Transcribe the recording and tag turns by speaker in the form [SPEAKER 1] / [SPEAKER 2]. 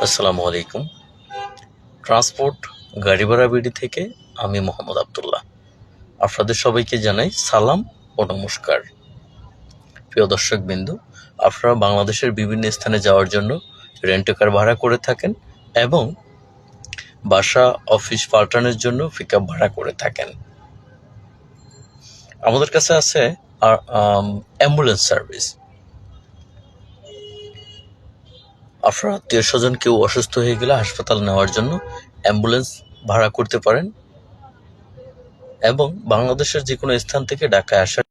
[SPEAKER 1] আসসালামু আলাইকুম। ট্রান্সপোর্ট গাড়ি ভাড়া বিডি থেকে আমি মোহাম্মদ আবদুল্লাহ। আপনাদের সবাইকে জানাই সালাম ও নমস্কার। প্রিয় দর্শকবৃন্দু, আপনারা বাংলাদেশের বিভিন্ন স্থানে যাওয়ার জন্য রেন্টকার ভাড়া করে থাকেন এবং বাসা অফিস পাল্টানোর জন্য পিকআপ ভাড়া করে থাকেন। আমাদের কাছে আছে অ্যাম্বুলেন্স সার্ভিস। আপনার আত্মীয় স্বজন কেউ অসুস্থ হয়ে গেলে হাসপাতাল নেওয়ার জন্য অ্যাম্বুলেন্স ভাড়া করতে পারেন এবং বাংলাদেশের যে কোনো স্থান থেকে ঢাকায় আসার